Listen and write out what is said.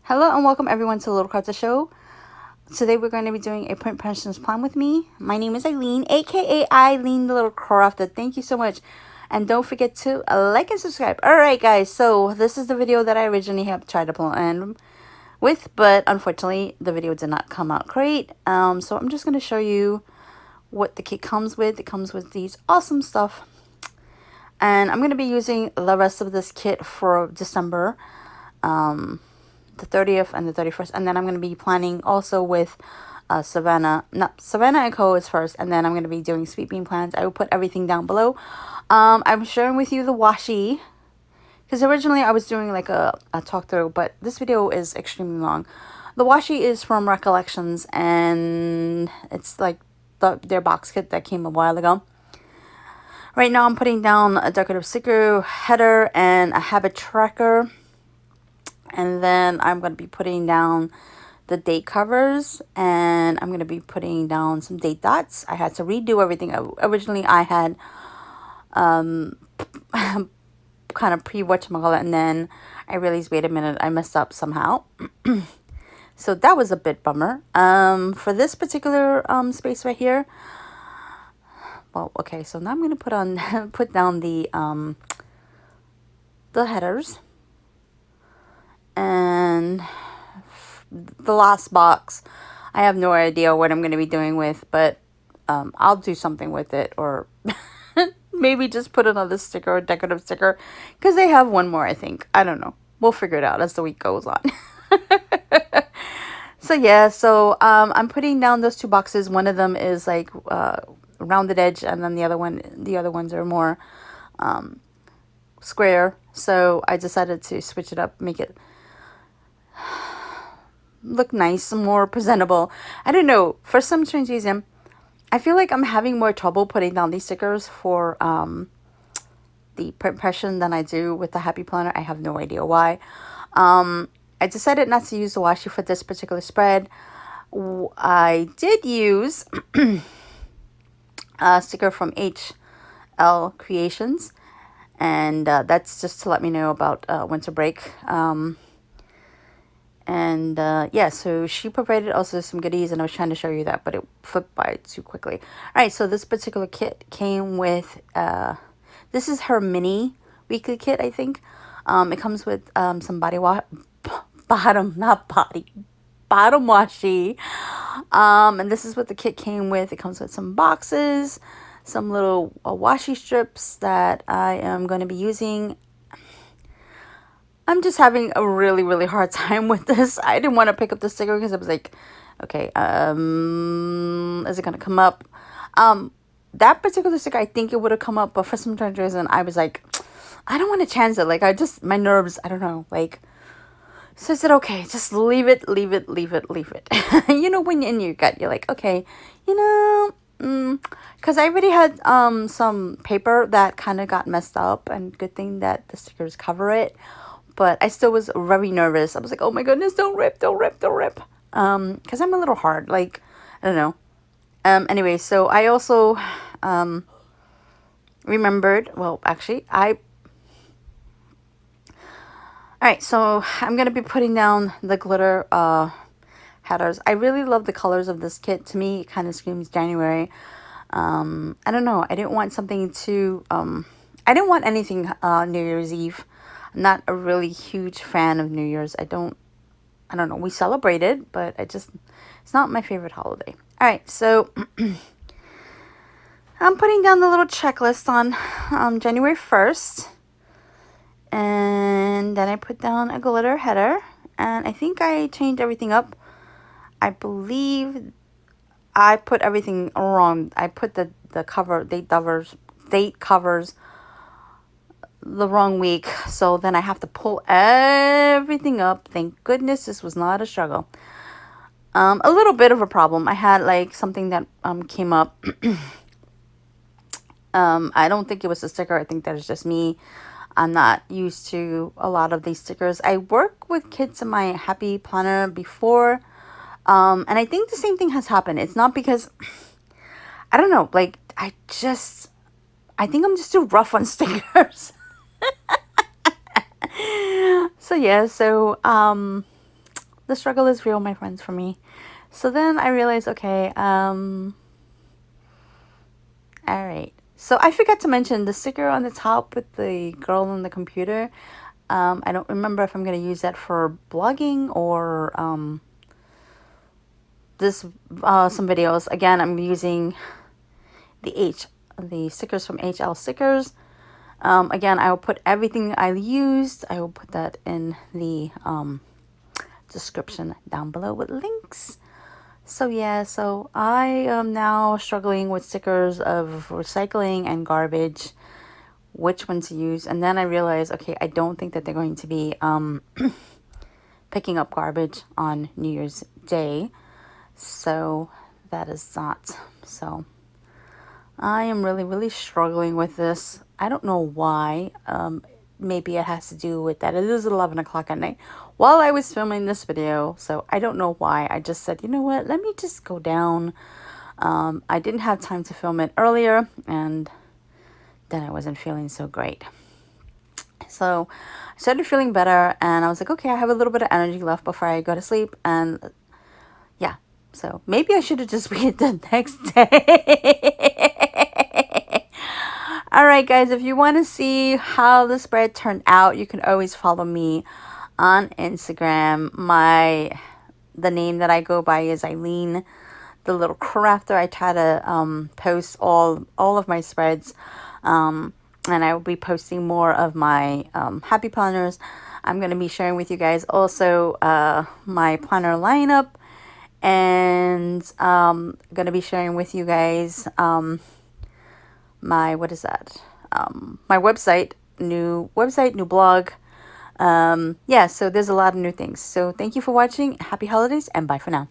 Hello and welcome everyone to Little Crafter Show. Today we're going to be doing a print pensions plan with me. My name is Eileen, aka Eileen the Little Crafter. Thank you so much. And don't forget to like and subscribe. Alright guys, so this is the video that I originally have tried to plan with, but unfortunately the video did not come out great. So I'm just going to show you what the kit comes with. It comes with these awesome stuff. And I'm going to be using the rest of this kit for December. The 30th and the 31st, and then I'm going to be planning also with Savanna Co is first, and then I'm going to be doing sweet bean plans. I will put everything down below. I'm sharing with you the washi, because originally I was doing like a talk through, but this video is extremely long. The washi is from Recollections, and it's like their box kit that came a while ago. Right now I'm putting down a decorative sticker, header, and a habit tracker. And then I'm going to be putting down the date covers, and I'm going to be putting down some date dots. I had to redo everything. Originally, I had kind of pre-whatchamacallit, and then I realized, wait a minute, I messed up somehow. So that was a bit bummer. For this particular space right here, well, okay, so now I'm going to put down the headers. And the last box, I have no idea what I'm going to be doing with, but I'll do something with it, or maybe just put another sticker, a decorative sticker, because they have one more, I think. I don't know. We'll figure it out as the week goes on. So yeah, so I'm putting down those two boxes. One of them is like rounded edge, and then the other ones are more square. So I decided to switch it up, make it look nice, more presentable. I don't know, for some strange reason I feel like I'm having more trouble putting down these stickers for the print impression than I do with the happy planner. I have no idea why. I decided not to use the washi for this particular spread. I did use a sticker from HL Creations, and that's just to let me know about winter break. And yeah, so she provided also some goodies, and I was trying to show you that, but it flipped by too quickly. All right, so this particular kit came with, this is her mini weekly kit, I think. It comes with some bottom washi. And this is what the kit came with. It comes with some boxes, some little washi strips that I am going to be using. I'm just having a really, really hard time with this. I didn't want to pick up the sticker because I was like, okay, is it going to come up? That particular sticker, I think it would have come up, but for some reason, I was like, I don't want to chance it. Like, my nerves, I don't know, like, so I said, okay, just leave it. You know, when you're in your gut, you're like, okay, you know, because I already had some paper that kind of got messed up, and good thing that the stickers cover it. But I still was very nervous. I was like, oh my goodness, don't rip. Because I'm a little hard. Like, I don't know. Anyway, so I also remembered, well, actually, alright, so I'm going to be putting down the glitter headers. I really love the colors of this kit. To me, it kind of screams January. I don't know. I didn't want something too, I didn't want anything New Year's Eve. I'm not a really huge fan of New Year's. I don't know. We celebrate it, but it's not my favorite holiday. All right, so I'm putting down the little checklist on January 1st. And then I put down a glitter header. And I think I changed everything up. I believe I put everything wrong. I put the date covers the wrong week, so then I have to pull everything up. Thank goodness this was not a struggle. A little bit of a problem. I had like something that came up. I don't think it was a sticker. I think that is just me. I'm not used to a lot of these stickers. I work with kits in my happy planner before, and I think the same thing has happened. It's not because I don't know, like I think I'm just too rough on stickers. So yeah, so the struggle is real, my friends, for me. So then I realized, okay, all right. So I forgot to mention the sticker on the top with the girl on the computer. I don't remember if I'm going to use that for blogging or some videos. Again, I'm using the stickers from HL Stickers. Again, I will put everything I used. I will put that in the description down below with links. So yeah, so I am now struggling with stickers of recycling and garbage, which one to use. And then I realized, okay, I don't think that they're going to be picking up garbage on New Year's Day. So that is not. So I am really, really struggling with this. I don't know why. Maybe it has to do with that it is 11 o'clock at night while I was filming this video. So I don't know why. I just said, you know what, let me just go down. I didn't have time to film it earlier, and then I wasn't feeling so great. So I started feeling better, and I was like, okay, I have a little bit of energy left before I go to sleep. And yeah, so maybe I should have just waited the next day. All right, guys, if you want to see how the spread turned out, you can always follow me on Instagram. The name that I go by is Eileen, the little crafter. I try to post all of my spreads, and I will be posting more of my happy planners. I'm going to be sharing with you guys also my planner lineup, and going to be sharing with you guys my my website, new blog. Yeah, so there's a lot of new things. So thank you for watching. Happy holidays, and bye for now.